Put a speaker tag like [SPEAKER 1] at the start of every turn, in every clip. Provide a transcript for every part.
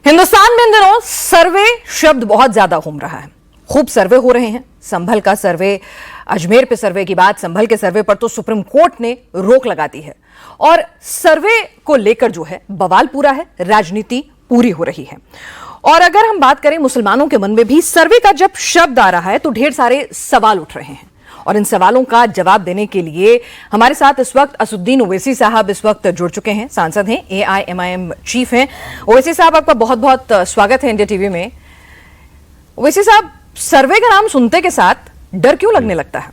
[SPEAKER 1] हिंदुस्तान में इन दिनों सर्वे शब्द बहुत ज्यादा घूम रहा है। खूब सर्वे हो रहे हैं। संभल का सर्वे, अजमेर पे सर्वे की बात, संभल के सर्वे पर तो सुप्रीम कोर्ट ने रोक लगा दी है और सर्वे को लेकर जो है बवाल पूरा है, राजनीति पूरी हो रही है। और अगर हम बात करें मुसलमानों के मन में भी सर्वे का जब शब्द आ रहा है तो ढेर सारे सवाल उठ रहे हैं और इन सवालों का जवाब देने के लिए हमारे साथ इस वक्त असुद्दीन ओवैसी साहब इस वक्त जुड़ चुके हैं। सांसद हैं, AIMIM चीफ हैं। ओवैसी साहब, आपका बहुत बहुत स्वागत है इंडिया टीवी में। ओवैसी साहब, सर्वे का नाम सुनते के साथ डर क्यों लगने लगता है?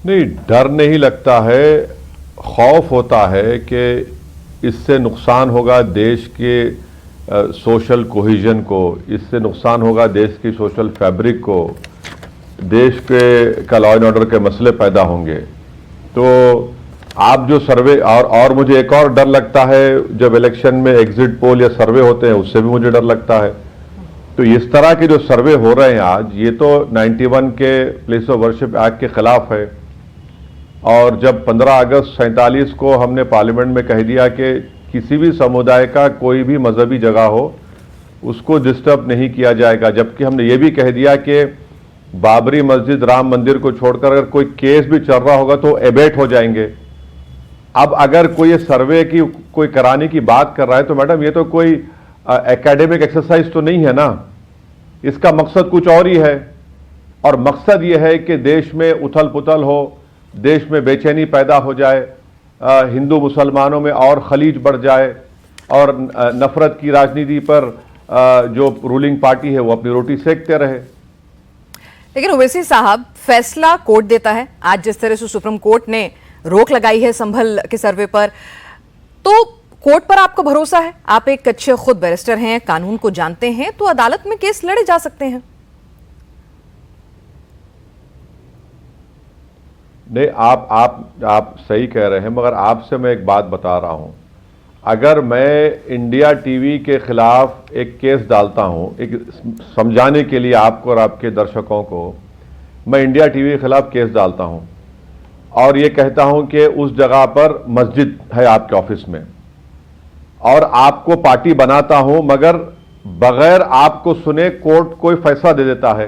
[SPEAKER 2] नहीं, डर नहीं लगता है, खौफ होता है कि इससे नुकसान होगा देश के सोशल कोहिजन को, इससे नुकसान होगा देश की सोशल फैब्रिक को, देश के का लॉ एंड ऑर्डर के मसले पैदा होंगे। तो आप जो सर्वे और मुझे एक और डर लगता है, जब इलेक्शन में एग्जिट पोल या सर्वे होते हैं उससे भी मुझे डर लगता है। तो इस तरह के जो सर्वे हो रहे हैं आज, ये तो 91 के प्लेस ऑफ वर्शिप एक्ट के खिलाफ है। और जब 15 अगस्त 47 को हमने पार्लियामेंट में कह दिया कि किसी भी समुदाय का कोई भी मजहबी जगह हो उसको डिस्टर्ब नहीं किया जाएगा, जबकि हमने ये भी कह दिया कि बाबरी मस्जिद, राम मंदिर को छोड़कर अगर कोई केस भी चल रहा होगा तो एबेट हो जाएंगे। अब अगर कोई ये सर्वे की कोई कराने की बात कर रहा है तो मैडम ये तो कोई एकेडमिक एक्सरसाइज तो नहीं है ना, इसका मकसद कुछ और ही है। और मकसद ये है कि देश में उथल पुथल हो, देश में बेचैनी पैदा हो जाए, हिंदू मुसलमानों में और खलीज बढ़ जाए और नफरत की राजनीति पर जो रूलिंग पार्टी है वो अपनी रोटी सेकते रहे।
[SPEAKER 1] लेकिन ओवैसी साहब, फैसला कोर्ट देता है। आज जिस तरह से सुप्रीम कोर्ट ने रोक लगाई है संभल के सर्वे पर, तो कोर्ट पर आपको भरोसा है? आप एक अच्छे खुद बैरिस्टर हैं, कानून को जानते हैं, तो अदालत में केस लड़े जा सकते हैं।
[SPEAKER 2] नहीं, आप सही कह रहे हैं, मगर आपसे मैं एक बात बता रहा हूं। अगर मैं इंडिया टीवी के खिलाफ एक केस डालता हूं, एक समझाने के लिए आपको और आपके दर्शकों को, मैं इंडिया टीवी के खिलाफ केस डालता हूं और ये कहता हूं कि उस जगह पर मस्जिद है आपके ऑफिस में और आपको पार्टी बनाता हूं, मगर बगैर आपको सुने कोर्ट कोई फैसला दे देता है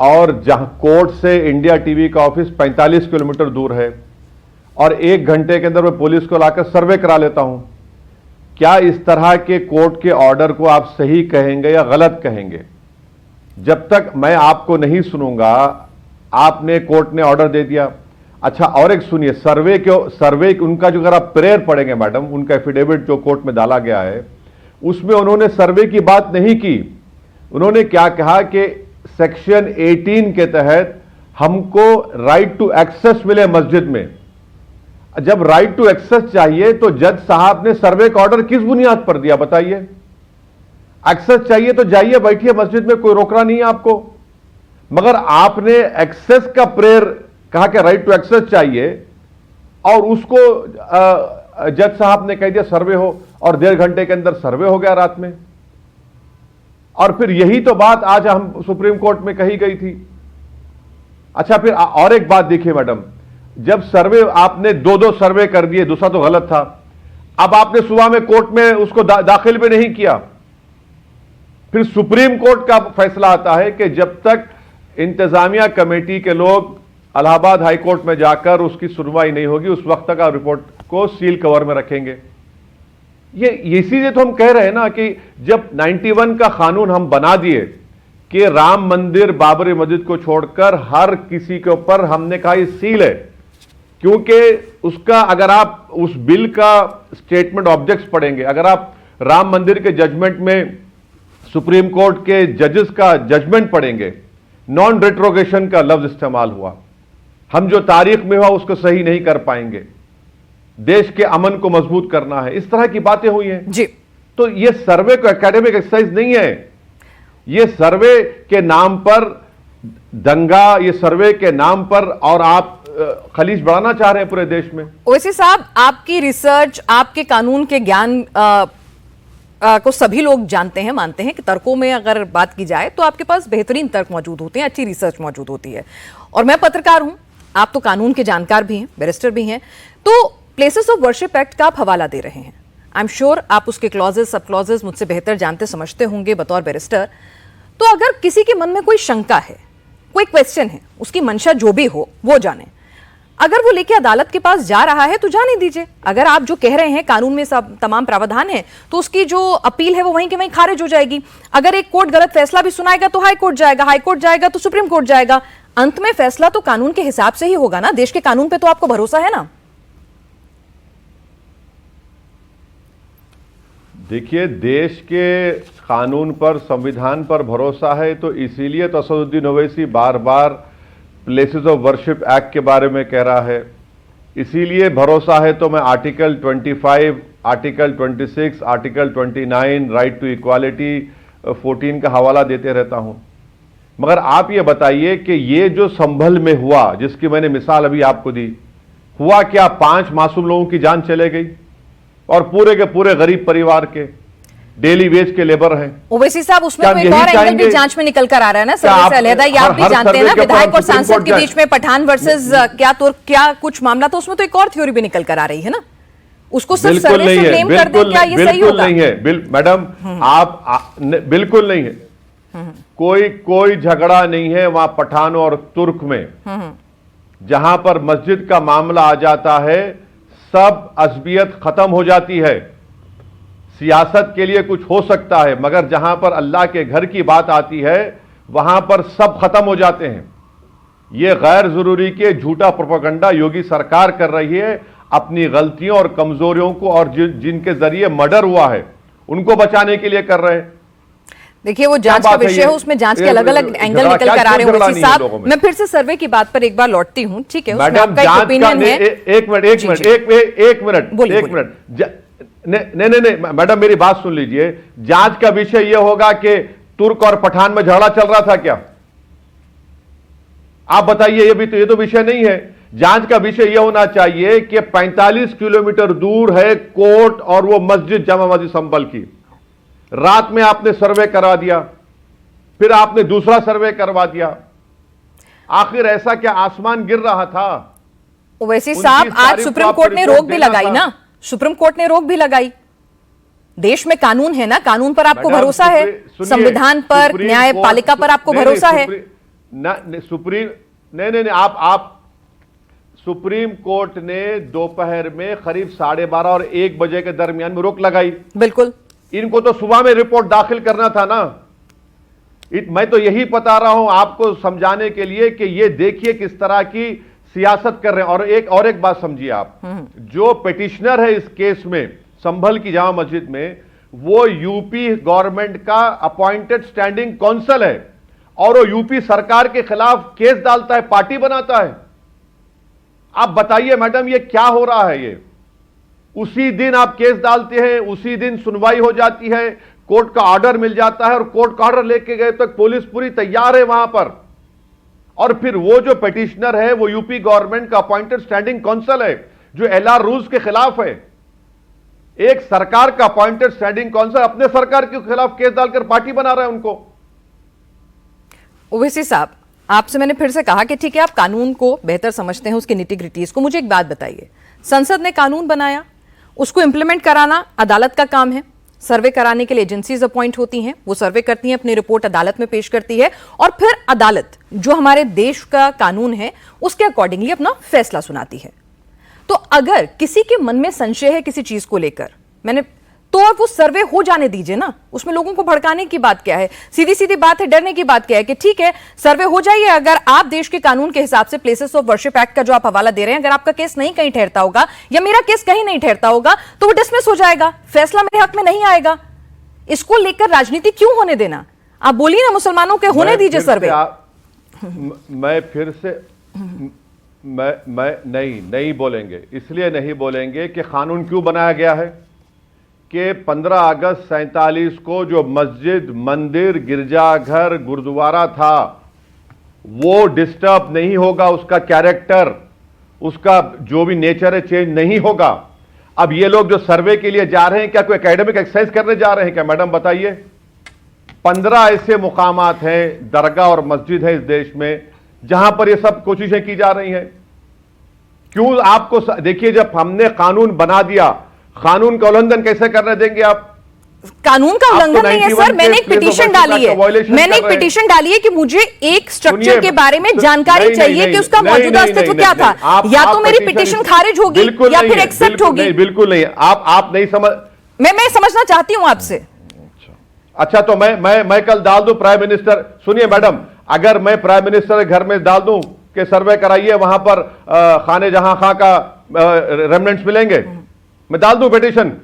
[SPEAKER 2] और जहां कोर्ट से इंडिया टीवी का ऑफिस 45 किलोमीटर दूर है और 1 घंटे के अंदर मैं पुलिस को लाकर सर्वे करा लेता हूं, क्या इस तरह के कोर्ट के ऑर्डर को आप सही कहेंगे या गलत कहेंगे? जब तक मैं आपको नहीं सुनूंगा, आपने कोर्ट ने ऑर्डर दे दिया। अच्छा, और एक सुनिए, सर्वे उनका जो अगर आप प्रेयर पढ़ेंगे मैडम, उनका एफिडेविट जो कोर्ट में डाला गया है उसमें उन्होंने सर्वे की बात नहीं की। उन्होंने क्या कहा कि सेक्शन 18 के तहत हमको राइट टू एक्सेस मिले मस्जिद में। जब राइट टू एक्सेस चाहिए तो जज साहब ने सर्वे का ऑर्डर किस बुनियाद पर दिया बताइए? एक्सेस चाहिए तो जाइए, बैठिए मस्जिद में, कोई रोक रहा नहीं है आपको। मगर आपने एक्सेस का प्रेयर कहा कि राइट टू एक्सेस चाहिए और उसको जज साहब ने कह दिया सर्वे हो, और 1.5 घंटे के अंदर सर्वे हो गया रात में। और फिर यही तो बात आज हम सुप्रीम कोर्ट में कही गई थी। अच्छा, फिर और एक बात देखिए मैडम, जब सर्वे आपने 2-2 सर्वे कर दिए, दूसरा तो गलत था, अब आपने सुबह में कोर्ट में उसको दाखिल भी नहीं किया। फिर सुप्रीम कोर्ट का फैसला आता है कि जब तक इंतजामिया कमेटी के लोग इलाहाबाद हाई कोर्ट में जाकर उसकी सुनवाई नहीं होगी, उस वक्त तक आप रिपोर्ट को सील कवर में रखेंगे। ये इसीलिए तो हम कह रहे हैं ना कि जब 91 का कानून हम बना दिए कि राम मंदिर, बाबरी मस्जिद को छोड़कर हर किसी के ऊपर हमने कहा ये सील है, क्योंकि उसका अगर आप उस बिल का स्टेटमेंट ऑब्जेक्ट्स पढ़ेंगे, अगर आप राम मंदिर के जजमेंट में सुप्रीम कोर्ट के जजेस का जजमेंट पढ़ेंगे, नॉन रेट्रोगेशन का लफ्ज इस्तेमाल हुआ। हम जो तारीख में हुआ उसको सही नहीं कर पाएंगे, देश के अमन को मजबूत करना है, इस तरह की बातें हुई हैं
[SPEAKER 1] जी।
[SPEAKER 2] तो ये सर्वे को एकेडमिक एक्सरसाइज नहीं है, ये सर्वे के नाम पर दंगा, ये सर्वे के नाम पर और आप खलीज बढ़ाना चाह रहे हैं पूरे देश में।
[SPEAKER 1] ओवैसी साहब, आपकी रिसर्च, आपके कानून के ज्ञान को सभी लोग जानते हैं, मानते हैं कि तर्कों में अगर बात की जाए तो आपके पास बेहतरीन तर्क मौजूद होते हैं, अच्छी रिसर्च मौजूद होती है। और मैं पत्रकार हूं, आप तो कानून के जानकार भी हैं, बैरिस्टर भी हैं, तो प्लेसेस ऑफ वर्शिप एक्ट का आप हवाला दे रहे हैं। आई एम श्योर आप उसके क्लॉजेस सब क्लॉजेस मुझसे बेहतर जानते समझते होंगे बतौर बैरिस्टर। तो अगर किसी के मन में कोई शंका है, कोई क्वेश्चन है, उसकी मंशा जो भी हो वो जाने, अगर वो लेके अदालत के पास जा रहा है तो जाने दीजिए। अगर आप जो कह रहे हैं कानून में सब तमाम प्रावधान है तो उसकी जो अपील है वो वहीं के वहीं खारिज हो जाएगी। अगर एक कोर्ट गलत फैसला भी सुनाएगा तो हाई कोर्ट जाएगा, हाई कोर्ट जाएगा तो सुप्रीम कोर्ट जाएगा। अंत में फैसला तो कानून के हिसाब से ही होगा ना। देश के कानून पे तो आपको भरोसा है ना?
[SPEAKER 2] देखिए, देश के कानून पर, संविधान पर भरोसा है तो इसीलिए तो असदुद्दीन ओवैसी बार बार प्लेसेस ऑफ वर्शिप एक्ट के बारे में कह रहा है। इसीलिए भरोसा है तो मैं article 25, article 26, article 29, right to equality 14 का हवाला देते रहता हूं। मगर आप ये बताइए कि ये जो संभल में हुआ, जिसकी मैंने मिसाल अभी आपको दी, हुआ क्या? 5 मासूम लोगों की जान चले गई और पूरे के पूरे गरीब परिवार के डेली वेज के लेबर हैं।
[SPEAKER 1] ओवैसी साहब, उसमें तो एक और एंगल भी जांच में निकल कर आ रहा है ना सर्वे से अलहदा। ये आप भी जानते हैं ना, विधायक और सांसद के बीच में पठान वर्सेस क्या कुछ मामला था, उसमें तो एक और थ्योरी भी निकल कर आ रही है ना। उसको सिर्फ सर्वे से ब्लेम कर दें, क्या ये सही होगा?
[SPEAKER 2] नहीं है मैडम, आप बिल्कुल नहीं है। कोई झगड़ा नहीं है वहां पठान और तुर्क में। जहां पर मस्जिद का मामला आ जाता है सब असबियत खत्म हो जाती है। सियासत के लिए कुछ हो सकता है, मगर जहां पर अल्लाह के घर की बात आती है वहां पर सब खत्म हो जाते हैं। यह गैर जरूरी के झूठा प्रोपेगेंडा योगी सरकार कर रही है अपनी गलतियों और कमजोरियों को, और जिनके जरिए मर्डर हुआ है उनको बचाने के लिए कर रहे हैं।
[SPEAKER 1] देखिए, वो जांच का विषय है, उसमें जांच के अलग अलग एंगल निकल कर आ रहे हैं। ओवैसी साहब, मैं फिर से सर्वे की बात पर एक बार लौटती हूं, ठीक है? उसमें आपका एक ओपिनियन है।
[SPEAKER 2] एक मिनट नहीं मैडम, मेरी बात सुन लीजिए। जांच का विषय यह होगा कि तुर्क और पठान में झगड़ा चल रहा था क्या? आप बताइए। ये तो विषय नहीं है। जांच का विषय यह होना चाहिए कि 45 किलोमीटर दूर है कोर्ट और वो मस्जिद, जामा मस्जिद संभल की। रात में आपने सर्वे करा दिया, फिर आपने दूसरा सर्वे करवा दिया। आखिर ऐसा क्या आसमान गिर रहा था?
[SPEAKER 1] ओवैसी साहब, आज सुप्रीम कोर्ट ने रोक भी लगाई ना। सुप्रीम कोर्ट ने रोक भी लगाई। देश में कानून है ना, कानून पर आपको भरोसा है, संविधान पर, न्यायपालिका पर आपको भरोसा है।
[SPEAKER 2] सुप्रीम नहीं, आप सुप्रीम कोर्ट ने दोपहर में करीब 12:30 और 1 बजे के दरमियान में रोक लगाई।
[SPEAKER 1] बिल्कुल।
[SPEAKER 2] इनको तो सुबह में रिपोर्ट दाखिल करना था ना। मैं तो यही बता रहा हूं आपको समझाने के लिए कि ये देखिए किस तरह की सियासत कर रहे हैं। और एक बात समझिए आप, जो पिटिशनर है इस केस में संभल की जामा मस्जिद में, वो यूपी गवर्नमेंट का अपॉइंटेड स्टैंडिंग काउंसिल है और वो यूपी सरकार के खिलाफ केस डालता है, पार्टी बनाता है। आप बताइए मैडम, ये क्या हो रहा है? ये उसी दिन आप केस डालते हैं, उसी दिन सुनवाई हो जाती है, कोर्ट का ऑर्डर मिल जाता है और कोर्ट का ऑर्डर लेके गए तो पुलिस पूरी तैयार है वहां पर। और फिर वो जो पिटिशनर है वो यूपी गवर्नमेंट का अपॉइंटेड स्टैंडिंग काउंसिल है जो एलआर रूल्स के खिलाफ है। एक सरकार का अपॉइंटेड स्टैंडिंग काउंसिल अपने सरकार के खिलाफ केस डालकर पार्टी बना रहा है उनको।
[SPEAKER 1] ओवैसी साहब, आपसे मैंने फिर से कहा कि ठीक है, आप कानून को बेहतर समझते हैं, उसके निटी-ग्रिटीज को। मुझे एक बात बताइए, संसद ने कानून बनाया, उसको इंप्लीमेंट कराना अदालत का काम है। सर्वे कराने के लिए एजेंसीज अपॉइंट होती हैं, वो सर्वे करती हैं, अपनी रिपोर्ट अदालत में पेश करती है और फिर अदालत जो हमारे देश का कानून है उसके अकॉर्डिंगली अपना फैसला सुनाती है। तो अगर किसी के मन में संशय है किसी चीज को लेकर, तो वो सर्वे हो जाने दीजिए ना। उसमें लोगों को भड़काने की बात क्या है? सीधी सीधी बात है, डरने की बात क्या है कि ठीक है सर्वे हो जाइए। अगर आप देश के कानून के हिसाब से प्लेसेस ऑफ वर्शिप एक्ट का जो आप हवाला दे रहे हैं, अगर आपका केस नहीं कहीं ठहरता होगा या मेरा केस कहीं नहीं ठहरता होगा तो वो डिसमिस हो जाएगा, फैसला मेरे हक में नहीं आएगा। इसको लेकर राजनीति क्यों होने देना? आप बोलिए ना, मुसलमानों के होने दीजिए सर्वे।
[SPEAKER 2] मैं फिर से मैं नहीं बोलेंगे, इसलिए नहीं बोलेंगे कि कानून क्यों बनाया गया है कि 15 अगस्त 47 को जो मस्जिद, मंदिर, गिरजाघर, गुरुद्वारा था वो डिस्टर्ब नहीं होगा, उसका कैरेक्टर, उसका जो भी नेचर है चेंज नहीं होगा। अब ये लोग जो सर्वे के लिए जा रहे हैं, क्या कोई एकेडमिक एक्सरसाइज करने जा रहे हैं क्या? मैडम बताइए। 15 ऐसे मुकामात हैं, दरगाह और मस्जिद है इस देश में जहां पर ये सब कोशिशें की जा रही हैं। क्यों आपको देखिए, जब हमने कानून बना दिया, कानून का उल्लंघन कैसे करने देंगे आप?
[SPEAKER 1] कानून का उल्लंघन नहीं है सर, मैंने एक पिटीशन डाली है, मैंने एक
[SPEAKER 2] कर रहे
[SPEAKER 1] पिटीशन डाली है कि मुझे एक स्ट्रक्चर
[SPEAKER 2] सुनिए,
[SPEAKER 1] के बारे में जानकारी
[SPEAKER 2] नहीं,
[SPEAKER 1] चाहिए
[SPEAKER 2] नहीं,
[SPEAKER 1] कि उसका
[SPEAKER 2] नहीं,
[SPEAKER 1] मौजूदा
[SPEAKER 2] नहीं,
[SPEAKER 1] अस्तित्व
[SPEAKER 2] नहीं,
[SPEAKER 1] क्या
[SPEAKER 2] नहीं,
[SPEAKER 1] था,
[SPEAKER 2] आप
[SPEAKER 1] या तो मेरी
[SPEAKER 2] petition
[SPEAKER 1] पिटीशन खारिज होगी
[SPEAKER 2] बिल्कुल
[SPEAKER 1] या
[SPEAKER 2] नहीं
[SPEAKER 1] फिर
[SPEAKER 2] है,
[SPEAKER 1] एक्सेप्ट
[SPEAKER 2] बिल्कुल
[SPEAKER 1] होगी।
[SPEAKER 2] नहीं, बिल्कुल नहीं, आप नहीं समझ।
[SPEAKER 1] मैं समझना चाहती हूं आपसे।
[SPEAKER 2] अच्छा, तो मैं कल डाल दूं प्राइम मिनिस्टर, सुनिए मैडम, अगर मैं प्राइम मिनिस्टर के घर में डाल दूं कि सर्वे कराइए, वहां पर खाने जहां खां का रेमनेंट्स मिलेंगे, मैं डाल दूं पिटीशन,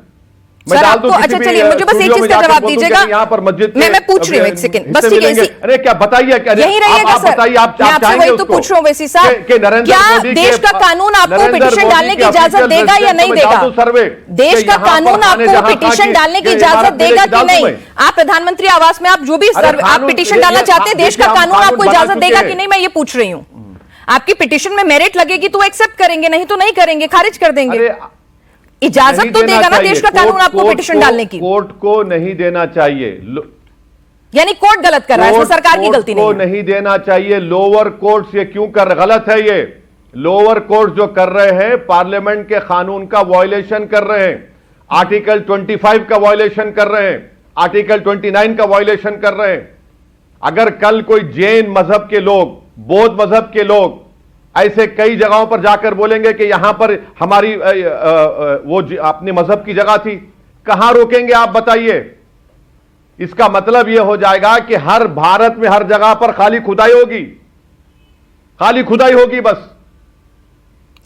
[SPEAKER 2] मैं
[SPEAKER 1] सर
[SPEAKER 2] डाल
[SPEAKER 1] आपको,
[SPEAKER 2] दूं
[SPEAKER 1] अच्छा चलिए, मुझे बस एक चीज का जवाब दीजिएगा,
[SPEAKER 2] यहाँ पर मस्जिद
[SPEAKER 1] मैं पूछ रही हूँ, एक सेकंड बस, ठीक है,
[SPEAKER 2] अरे क्या बताइए, क्या
[SPEAKER 1] यही रहिएगा सर,
[SPEAKER 2] बताइए, आप
[SPEAKER 1] मैं आपसे वही तो पूछ रहा हूँ वैसी साहब, क्या देश का कानून आपको पिटीशन डालने की इजाजत देगा या नहीं देगा? देश का कानून आपको पिटीशन डालने की इजाजत देगा कि नहीं? आप प्रधानमंत्री आवास में आप जो भी आप पिटीशन डालना चाहते हैं, देश का कानून आपको इजाजत देगा कि नहीं, मैं ये पूछ रही हूँ। आपकी पिटीशन में मेरिट लगेगी तो एक्सेप्ट करेंगे, नहीं तो नहीं करेंगे, खारिज कर देंगे। इजाजत तो देगा ना देश का कानून आपको पिटीशन डालने की?
[SPEAKER 2] कोर्ट को नहीं देना चाहिए,
[SPEAKER 1] यानी कोर्ट गलत कर रहा है, इसमें सरकार की गलती नहीं है।
[SPEAKER 2] नहीं देना चाहिए, लोअर कोर्ट्स ये क्यों कर, गलत है ये। लोअर कोर्ट जो कर रहे हैं, पार्लियामेंट के कानून का वायलेशन कर रहे हैं, आर्टिकल 25 का वायलेशन कर रहे हैं, आर्टिकल 29 का वायलेशन कर रहे हैं। अगर कल कोई जैन मजहब के लोग, बौद्ध मजहब के लोग ऐसे कई जगहों पर जाकर बोलेंगे कि यहां पर हमारी वो अपने मजहब की जगह थी, कहां रोकेंगे आप बताइए? इसका मतलब यह हो जाएगा कि हर भारत में हर जगह पर खाली खुदाई होगी, खाली खुदाई होगी बस।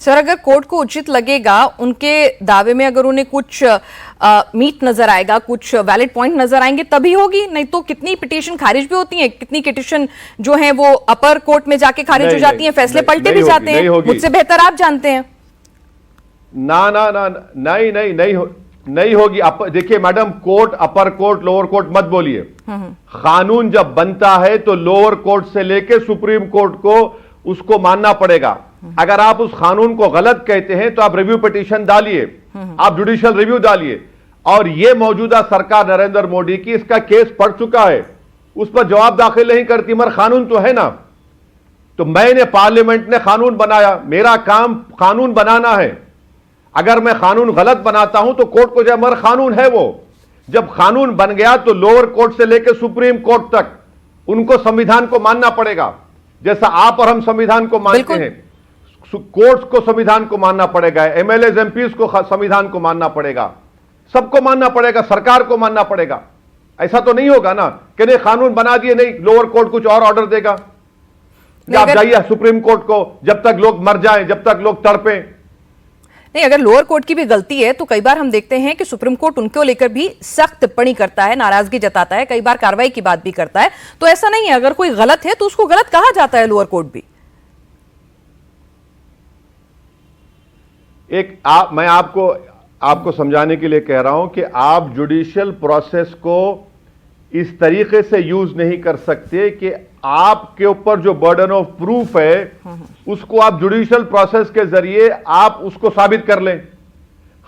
[SPEAKER 1] सर अगर कोर्ट को उचित लगेगा, उनके दावे में अगर उन्हें कुछ मीट नजर आएगा, कुछ वैलिड पॉइंट नजर आएंगे तभी होगी, नहीं तो कितनी पिटीशन खारिज भी होती हैं, कितनी पिटीशन जो है वो अपर कोर्ट में जाके खारिज हो जाती हैं, फैसले पलटे भी जाते हैं, मुझसे बेहतर आप जानते हैं।
[SPEAKER 2] ना ना ना, नहीं होगी। देखिए मैडम, कोर्ट, अपर कोर्ट, लोअर कोर्ट मत बोलिए। कानून जब बनता है तो लोअर कोर्ट से लेके सुप्रीम कोर्ट को उसको मानना पड़ेगा। अगर आप उस कानून को गलत कहते हैं तो आप रिव्यू पिटीशन डालिए, आप जुडिशियल रिव्यू डालिए। और यह मौजूदा सरकार नरेंद्र मोदी की, इसका केस पड़ चुका है, उस पर जवाब दाखिल नहीं करती, मगर कानून तो है ना। तो मैंने, पार्लियामेंट ने कानून बनाया, मेरा काम कानून बनाना है। अगर मैं कानून गलत बनाता हूं तो कोर्ट को जाए, मगर कानून है वो। जब कानून बन गया तो लोअर कोर्ट से लेकर सुप्रीम कोर्ट तक उनको संविधान को मानना पड़ेगा, जैसा आप और हम संविधान को मानते हैं। कोर्ट्स को संविधान को मानना पड़ेगा, एमएलए एमपीज को संविधान को मानना पड़ेगा, सबको मानना पड़ेगा, सरकार को मानना पड़ेगा। ऐसा तो नहीं होगा ना कि नहीं कानून बना दिए, नहीं लोअर कोर्ट कुछ और ऑर्डर देगा, आप जाइए सुप्रीम कोर्ट को, जब तक लोग मर जाएं, जब तक लोग तड़पें।
[SPEAKER 1] नहीं, अगर लोअर कोर्ट की भी गलती है तो कई बार हम देखते हैं कि सुप्रीम कोर्ट उनको लेकर भी सख्त टिप्पणी करता है, नाराजगी जताता है, कई बार कार्रवाई की बात भी करता है। तो ऐसा नहीं है, अगर कोई गलत है तो उसको गलत कहा जाता है लोअर कोर्ट भी।
[SPEAKER 2] मैं आपको समझाने के लिए कह रहा हूं कि आप जुडिशियल प्रोसेस को इस तरीके से यूज नहीं कर सकते कि आपके ऊपर जो बर्डन ऑफ प्रूफ है उसको आप जुडिशियल प्रोसेस के जरिए आप उसको साबित कर लें।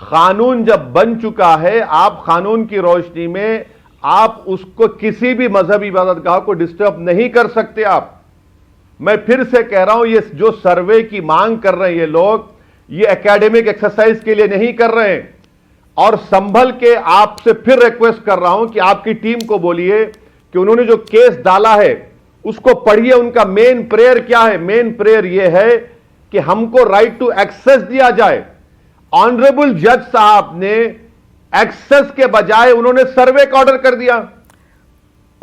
[SPEAKER 2] कानून जब बन चुका है, आप कानून की रोशनी में आप उसको किसी भी मजहबी इबादतगाह को डिस्टर्ब नहीं कर सकते आप। मैं फिर से कह रहा हूं, ये जो सर्वे की मांग कर रहे हैं ये लोग, ये एकेडमिक एक्सरसाइज के लिए नहीं कर रहे हैं। और संभल के आपसे फिर रिक्वेस्ट कर रहा हूं कि आपकी टीम को बोलिए कि उन्होंने जो केस डाला है उसको पढ़िए, उनका मेन प्रेयर क्या है। मेन प्रेयर यह है कि हमको राइट टू एक्सेस दिया जाए। ऑनरेबल जज साहब ने एक्सेस के बजाय उन्होंने सर्वे का ऑर्डर कर दिया।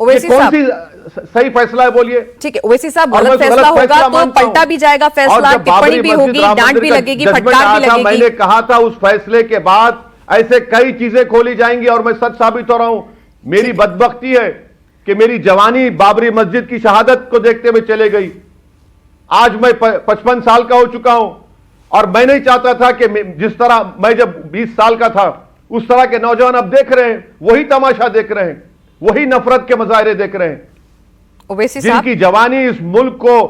[SPEAKER 1] ओवैसी
[SPEAKER 2] कौन
[SPEAKER 1] साहब,
[SPEAKER 2] सी सही फैसला है बोलिए?
[SPEAKER 1] ठीक है ओवैसी साहब, गलत फैसला होगा तो पलटा भी जाएगा फैसला, टिप्पणी भी होगी, डांट भी लगेगी, फटकार भी लगेगी।
[SPEAKER 2] मैंने कहा था उस फैसले के बाद ऐसे कई चीजें खोली जाएंगी और मैं सच साबित हो रहा हूं। मेरी बदबख्ती है कि मेरी जवानी बाबरी मस्जिद की शहादत को देखते हुए चले गई। आज मैं 55 साल का हो चुका हूं और मैं नहीं चाहता था कि जिस तरह मैं जब 20 साल का था उस तरह के नौजवान अब देख रहे हैं, वही तमाशा देख रहे हैं, वही नफरत के मुजाहरे देख रहे हैं,
[SPEAKER 1] ओवैसी साहब,
[SPEAKER 2] जिनकी जवानी इस मुल्क को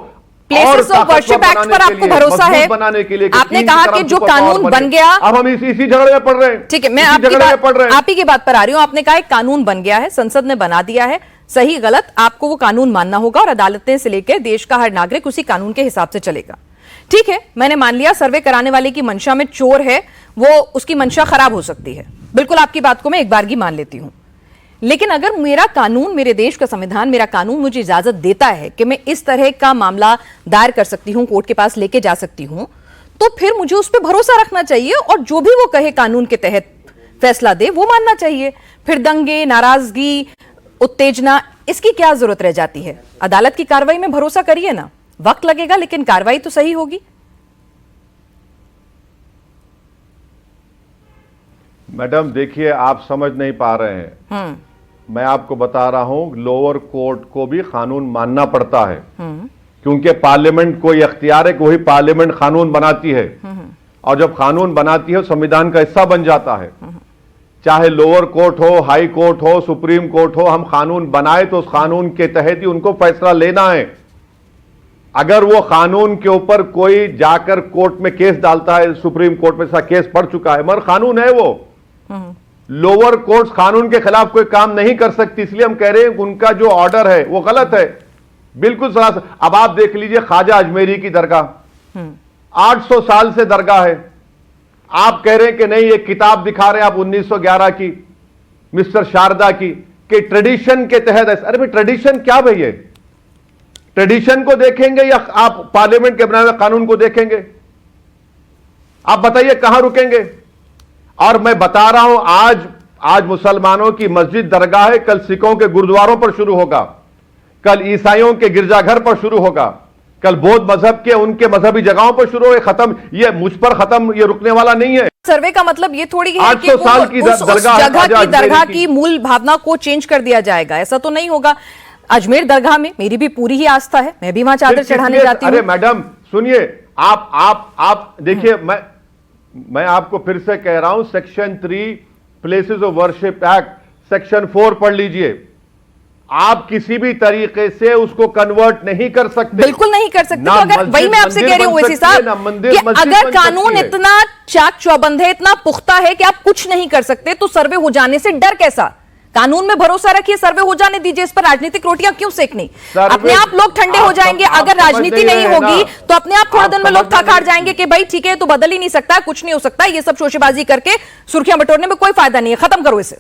[SPEAKER 1] प्लेसेस ऑफ वर्शिप एक्ट पर आपको भरोसा है?
[SPEAKER 2] बनाने के लिए
[SPEAKER 1] आपने कहा कि जो कानून बन गया,
[SPEAKER 2] अब हम इसी झगड़े में पड़ रहे हैं।
[SPEAKER 1] ठीक है, मैं आप ही की बात पर आ रही हूं। आपने कहा एक कानून बन गया है, संसद ने बना दिया है, सही गलत आपको वो कानून मानना होगा और अदालतें से लेकर देश का हर नागरिक उसी कानून के हिसाब से चलेगा। ठीक है, मैंने मान लिया सर्वे कराने वाले की मंशा में चोर है, वो उसकी मंशा खराब हो सकती है, बिल्कुल आपकी बात को मैं एक बारगी मान लेती हूं। लेकिन अगर मेरा कानून, मेरे देश का संविधान, मेरा कानून मुझे इजाजत देता है कि मैं इस तरह का मामला दायर कर सकती हूं, कोर्ट के पास लेके जा सकती हूं, तो फिर मुझे उस पर भरोसा रखना चाहिए और जो भी वो कहे कानून के तहत फैसला दे वो मानना चाहिए। फिर दंगे, नाराजगी, उत्तेजना, इसकी क्या जरूरत रह जाती है? अदालत की कार्रवाई में भरोसा करिए ना, वक्त लगेगा लेकिन कार्रवाई तो सही होगी।
[SPEAKER 2] मैडम देखिए, आप समझ नहीं पा रहे हैं। मैं आपको बता रहा हूं, लोअर कोर्ट को भी कानून मानना पड़ता है, क्योंकि पार्लियामेंट को यह अख्तियार है कि वही पार्लियामेंट कानून बनाती है, और जब कानून बनाती है संविधान का हिस्सा बन जाता है। चाहे लोअर कोर्ट हो, हाई कोर्ट हो, सुप्रीम कोर्ट हो, हम कानून बनाए तो उस कानून के तहत ही उनको फैसला लेना है। अगर वो कानून के ऊपर कोई जाकर कोर्ट में केस डालता है, सुप्रीम कोर्ट में ऐसा केस पड़ चुका है, मगर कानून है वो, लोअर कोर्ट्स कानून के खिलाफ कोई काम नहीं कर सकती। इसलिए हम कह रहे हैं उनका जो ऑर्डर है वो गलत है, बिल्कुल सरासर। अब आप देख लीजिए ख्वाजा अजमेरी की दरगाह, 800 साल से दरगाह है, आप कह रहे हैं कि नहीं, एक किताब दिखा रहे हैं आप 1911 की, मिस्टर शारदा की, कि ट्रेडिशन के तहत। अरे भाई ट्रेडिशन क्या भाई है? ट्रेडिशन को देखेंगे या आप पार्लियामेंट के बनाए हुए कानून को देखेंगे? आप बताइए कहां रुकेंगे? और मैं बता रहा हूं, आज मुसलमानों की मस्जिद दरगाह है, कल सिखों के गुरुद्वारों पर शुरू होगा, कल ईसाइयों के गिरजाघर पर शुरू होगा, कल बौद्ध मजहब के उनके मजहबी जगहों पर शुरू हो। खत्म, ये मुझ पर खत्म, ये रुकने वाला नहीं है।
[SPEAKER 1] सर्वे का मतलब ये थोड़ी है कि
[SPEAKER 2] 800 साल की
[SPEAKER 1] उस जगह की दरगाह की मूल भावना को चेंज कर दिया जाएगा, ऐसा तो नहीं होगा। अजमेर दरगाह में मेरी भी पूरी ही आस्था है, मैं भी वहां चादर चढ़ाने जाती हूँ।
[SPEAKER 2] अरे मैडम सुनिए, आप देखिए, मैं आपको फिर से कह रहा हूं, section 3 places of worship act section 4 पढ़ लीजिए। आप किसी भी तरीके से उसको कन्वर्ट नहीं कर सकते,
[SPEAKER 1] बिल्कुल नहीं कर सकते। तो अगर वही मैं आपसे कह रही हूं वैसी साहब कि अगर कानून इतना चाक चौबंद है, इतना पुख्ता है कि आप कुछ नहीं कर सकते, तो सर्वे हो जाने से डर कैसा? कानून में भरोसा रखिए, सर्वे हो जाने दीजिए। इस पर राजनीतिक रोटियां क्यों सेकनी? अपने आप लोग ठंडे हो जाएंगे। अगर राजनीति नहीं होगी तो अपने आप थोड़े दिन में लोग थक हार जाएंगे कि भाई ठीक है, तो बदल ही नहीं सकता, कुछ नहीं हो सकता, ये सब शोशेबाजी करके सुर्खियां बटोरने में कोई फायदा नहीं है, खत्म करो इसे।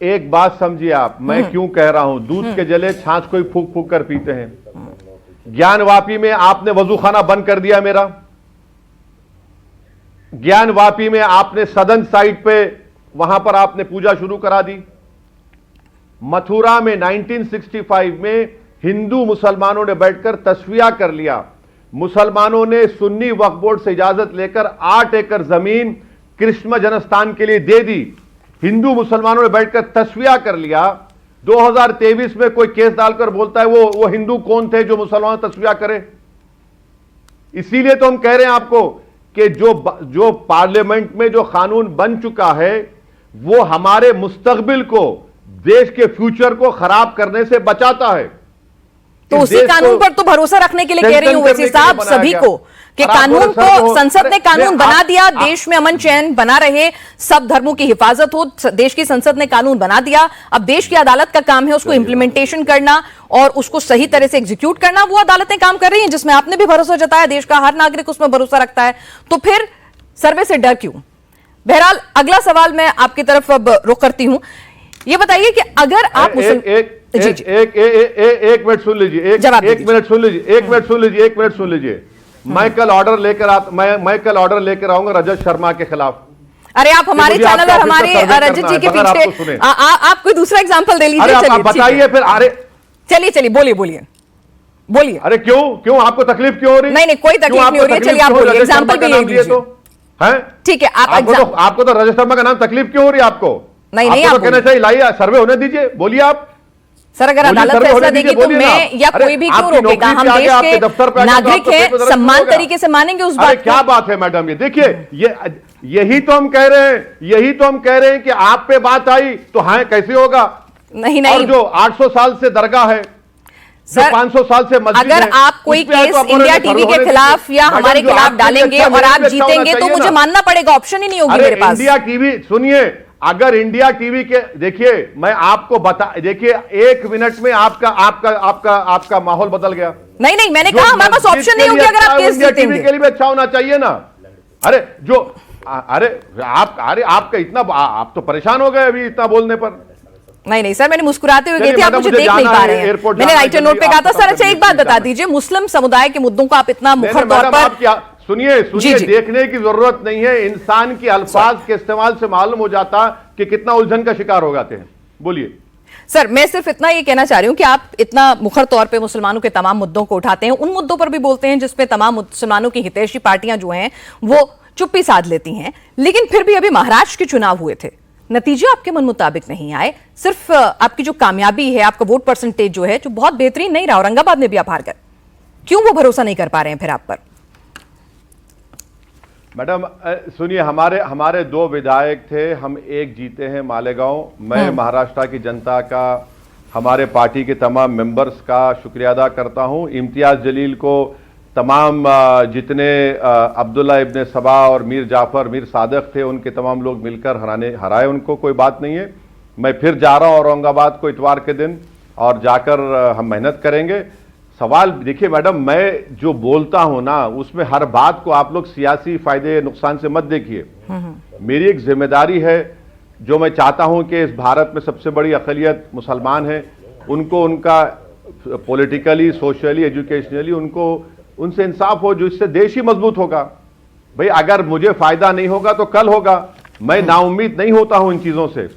[SPEAKER 2] एक बात समझिए आप, मैं क्यों कह रहा हूं, दूध के जले छाछ कोई फूक फूक कर पीते हैं। ज्ञानवापी में आपने वजूखाना बंद कर दिया मेरा, ज्ञानवापी में आपने सदन साइट पे, वहां पर आपने पूजा शुरू करा दी। मथुरा में 1965 में हिंदू मुसलमानों ने बैठकर तस्वीया कर लिया। मुसलमानों ने सुन्नी वक्फ बोर्ड से इजाजत लेकर 8 एकड़ जमीन कृष्ण जन्मस्थान के लिए दे दी। हिंदू मुसलमानों ने बैठकर तस्वीया कर लिया। 2023 में कोई केस डालकर बोलता है वो हिंदू कौन थे जो मुसलमान तस्वीया करे? इसीलिए तो हम कह रहे हैं आपको कि जो पार्लियामेंट में जो कानून बन चुका है वो हमारे मुस्तकबिल को, देश के फ्यूचर को खराब करने से बचाता है।
[SPEAKER 1] तो उसी कानून पर तो भरोसा रखने के लिए कह रही हूं वैसे साहब सभी को कि कानून को, संसद ने कानून बना दिया, देश में अमन चैन बना रहे, सब धर्मों की हिफाजत हो, देश की संसद ने कानून बना दिया। अब देश की अदालत का काम है उसको इंप्लीमेंटेशन करना और उसको सही तरह से एग्जीक्यूट करना। वो अदालतें काम कर रही हैं जिसमें आपने भी भरोसा जताया, देश का हर नागरिक उसमें भरोसा रखता है, तो फिर सर्वे से डर क्यों? बहरहाल अगला सवाल मैं आपकी तरफ अब रुख करती हूं। ये बताइए कि अगर आप
[SPEAKER 2] एक मिनट सुन लीजिए, एक मिनट सुन लीजिए। मैं कल ऑर्डर लेकर आऊंगा रजत शर्मा के खिलाफ।
[SPEAKER 1] अरे आप हमारे चैनल और हमारे रजत जी के पीछे आप कोई दूसरा एग्जांपल दे लीजिए।
[SPEAKER 2] आप बताइए फिर। अरे
[SPEAKER 1] चलिए बोलिए।
[SPEAKER 2] अरे क्यों आपको तकलीफ क्यों हो रही?
[SPEAKER 1] नहीं कोई तकलीफ नहीं हो रही है, चलिए आप बोलिए, एग्जांपल भी ले लीजिए। ठीक है,
[SPEAKER 2] आपको तो रजत शर्मा का नाम तकलीफ क्यों हो रही है? आपको
[SPEAKER 1] नहीं
[SPEAKER 2] आप कहना चाहिए लाइए, सर्वे होने दीजिए, बोलिए आप।
[SPEAKER 1] सर अगर अदालत फैसला देगी तो मैं या कोई भी क्यों रोकेगा? हम देश के नागरिक हैं, सम्मान तरीके से मानेंगे उस बात को।
[SPEAKER 2] क्या बात है मैडम, ये देखिए, यही तो हम कह रहे हैं कि आप पे बात आई तो हाँ कैसे होगा?
[SPEAKER 1] नहीं
[SPEAKER 2] और जो 800 साल से दरगाह है,
[SPEAKER 1] सर
[SPEAKER 2] 500 साल से मस्जिद
[SPEAKER 1] अगर आप कोई केस इंडिया टीवी के खिलाफ या हमारे खिलाफ डालेंगे और आप जीतेंगे तो मुझे मानना पड़ेगा, ऑप्शन ही नहीं होगी मेरे पास।
[SPEAKER 2] इंडिया टीवी सुनिए, अगर इंडिया टीवी के, देखिए मैं आपको देखिए 1 मिनट में आपका आपका आपका आपका माहौल बदल गया।
[SPEAKER 1] नहीं, मैंने कहा हमारे पास ऑप्शन नहीं होगी अगर आप केस जीतेंगे।
[SPEAKER 2] के लिए भी अच्छा होना चाहिए ना। अरे आपका इतना, आप तो परेशान हो गए अभी इतना बोलने पर।
[SPEAKER 1] नहीं सर, मैंने मुस्कुराते हुए कही थी, आप मुझे देख नहीं पा रहे हैं। मैंने राइटर नोट पे कहा था सर। अच्छा एक बात बता दीजिए, मुस्लिम समुदाय के मुद्दों को आप इतना मुखर तौर पर,
[SPEAKER 2] सुनिए देखने की जरूरत नहीं है। इंसान के अल्फाज के इस्तेमाल से मालूम हो जाता कि कितना उलझन का शिकार हो जाते हैं। बोलिए
[SPEAKER 1] सर, मैं सिर्फ इतना ये कहना चाह रही हूं कि आप इतना मुखर तौर पे मुसलमानों के तमाम मुद्दों को उठाते हैं, उन मुद्दों पर भी बोलते हैं जिसपे तमाम मुसलमानों की हितैषी पार्टियां जो हैं वो चुप्पी साध लेती हैं, लेकिन फिर भी अभी महाराष्ट्र के चुनाव हुए थे, नतीजे आपके मन मुताबिक नहीं आए। सिर्फ आपकी जो कामयाबी है, आपका वोट परसेंटेज जो है, जो बहुत बेहतरीन नहीं रहा, औरंगाबाद में भी आप हार गए, क्यों वो भरोसा नहीं कर पा रहे हैं फिर आप पर?
[SPEAKER 2] मैडम सुनिए, हमारे 2 विधायक थे, हम 1 जीते हैं मालेगांव। मैं महाराष्ट्र की जनता का, हमारे पार्टी के तमाम मेंबर्स का शुक्रिया अदा करता हूं। इम्तियाज जलील को, तमाम जितने अब्दुल्ला इब्ने सबा और मीर जाफर, मीर सादक थे, उनके तमाम लोग मिलकर हराए उनको, कोई बात नहीं है। मैं फिर जा रहा हूं औरंगाबाद को इतवार के दिन, और जाकर हम मेहनत करेंगे। सवाल देखिए मैडम, मैं जो बोलता हूं ना, उसमें हर बात को आप लोग सियासी फायदे नुकसान से मत देखिए। मेरी एक जिम्मेदारी है, जो मैं चाहता हूं कि इस भारत में सबसे बड़ी अक़लियत मुसलमान है, उनको उनका पॉलिटिकली, सोशली, एजुकेशनली उनको उनसे इंसाफ हो, जो इससे देश ही मजबूत होगा। भाई अगर मुझे फायदा नहीं होगा तो कल होगा। मैं नाउम्मीद नहीं होता हूं इन चीजों से।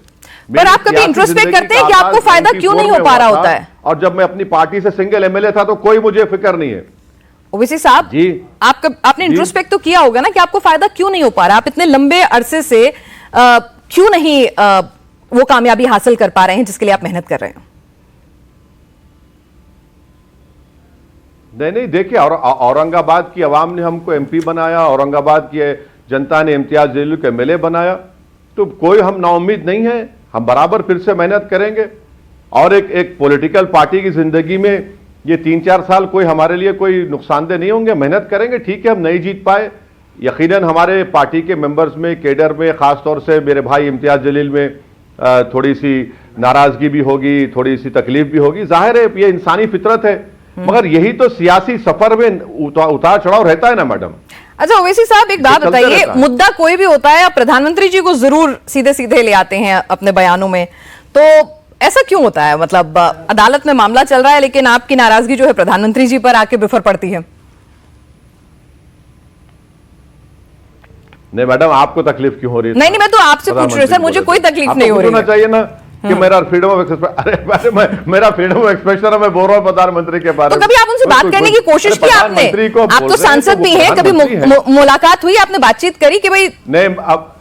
[SPEAKER 1] पर आप कभी इंट्रोस्पेक्ट करते हैं कि आपको फायदा क्यों नहीं हो पा रहा होता है?
[SPEAKER 2] और जब मैं अपनी पार्टी से सिंगल एमएलए था तो कोई मुझे फिक्र नहीं है।
[SPEAKER 1] ओवैसी साहब जी, आपने इंट्रोस्पेक्ट तो किया होगा ना कि आपको फायदा क्यों नहीं हो पा रहा? आप इतने लंबे अरसे से क्यों नहीं वो कामयाबी हासिल कर पा रहे हैं जिसके लिए आप मेहनत कर रहे हैं?
[SPEAKER 2] नहीं देखिए, औरंगाबाद की आवाम ने हमको एमपी बनाया, औरंगाबाद की जनता ने इम्तियाज जलील को एमएलए बनाया, तो कोई हम नाउम्मीद नहीं है। हम बराबर फिर से मेहनत करेंगे। और एक पॉलिटिकल पार्टी की जिंदगी में ये 3-4 साल कोई हमारे लिए कोई नुकसानदेह नहीं होंगे। मेहनत करेंगे, ठीक है, हम नहीं जीत पाए, यकीनन हमारे पार्टी के मेंबर्स में, केडर में, खासतौर से मेरे भाई इम्तियाज जलील में थोड़ी सी नाराजगी भी होगी, थोड़ी सी तकलीफ भी होगी, जाहिर है ये इंसानी फितरत है। मगर यही तो सियासी सफर में उतार चढ़ाव रहता है ना मैडम।
[SPEAKER 1] अच्छा ओवैसी साहब, एक बात बताइए, मुद्दा कोई भी होता है, आप प्रधानमंत्री जी को जरूर सीधे सीधे ले आते हैं अपने बयानों में, तो ऐसा क्यों होता है? मतलब अदालत में मामला चल रहा है, लेकिन आपकी नाराजगी जो है प्रधानमंत्री जी पर आके बिफर पड़ती है।
[SPEAKER 2] नहीं मैडम, आपको तकलीफ क्यों हो रही है?
[SPEAKER 1] नहीं, मैं तो आपसे पूछ रही हूँ सर, मुझे कोई तकलीफ नहीं हो रही है।
[SPEAKER 2] चाहिए ना कि मेरा फ्रीडम ऑफ एक्सप्रेशन, मेरा फ्रीडम ऑफ एक्सप्रेशन है, मैं बोल रहा हूँ प्रधानमंत्री के बारे में।
[SPEAKER 1] तो कभी आप उनसे बात करने की कोशिश की आपने? आप तो सांसद भी हैं, कभी मुलाकात हुई, आपने बातचीत करी कि भाई?
[SPEAKER 2] नहीं, अब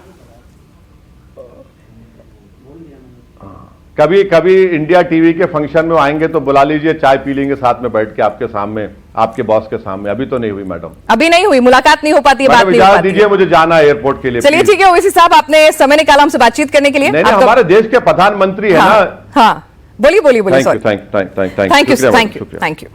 [SPEAKER 2] कभी इंडिया टीवी के फंक्शन में आएंगे तो बुला लीजिए, चाय पी लेंगे साथ में बैठ के आपके सामने, आपके बॉस के सामने। अभी तो नहीं हुई मैडम, अभी
[SPEAKER 1] नहीं हुई, मुलाकात नहीं हो पाती है, बात नहीं हो पाती।
[SPEAKER 2] दीजिए, मुझे जाना है एयरपोर्ट के लिए।
[SPEAKER 1] चलिए ठीक है ओवैसी साहब, आपने समय निकाला हमसे बातचीत करने के लिए।
[SPEAKER 2] नहीं, हमारे देश के प्रधानमंत्री है ना।
[SPEAKER 1] हाँ, बोलिए।
[SPEAKER 2] Thank you.